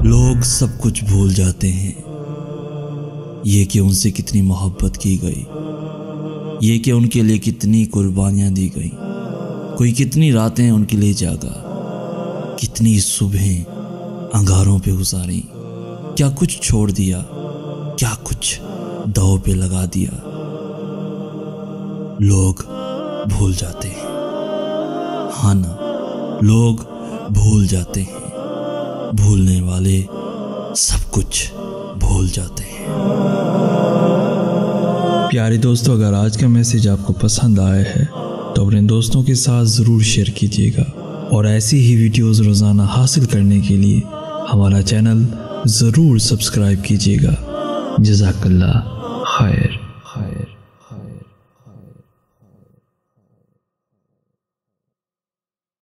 لوگ سب کچھ بھول جاتے ہیں، یہ کہ ان سے کتنی محبت کی گئی، یہ کہ ان کے لیے کتنی قربانیاں دی گئیں، کوئی کتنی راتیں ان کے لیے جاگا، کتنی صبحیں انگاروں پہ گزاریں، کیا کچھ چھوڑ دیا، کیا کچھ داؤ پہ لگا دیا۔ لوگ بھول جاتے ہیں، ہاں نا، لوگ بھول جاتے ہیں، بھولنے والے سب کچھ بھول جاتے ہیں۔ پیارے دوستو، اگر آج کا میسیج آپ کو پسند آیا ہے تو اپنے دوستوں کے ساتھ ضرور شیئر کیجیے گا، اور ایسی ہی ویڈیوز روزانہ حاصل کرنے کے لیے ہمارا چینل ضرور سبسکرائب کیجیے گا۔ جزاک اللہ خیر۔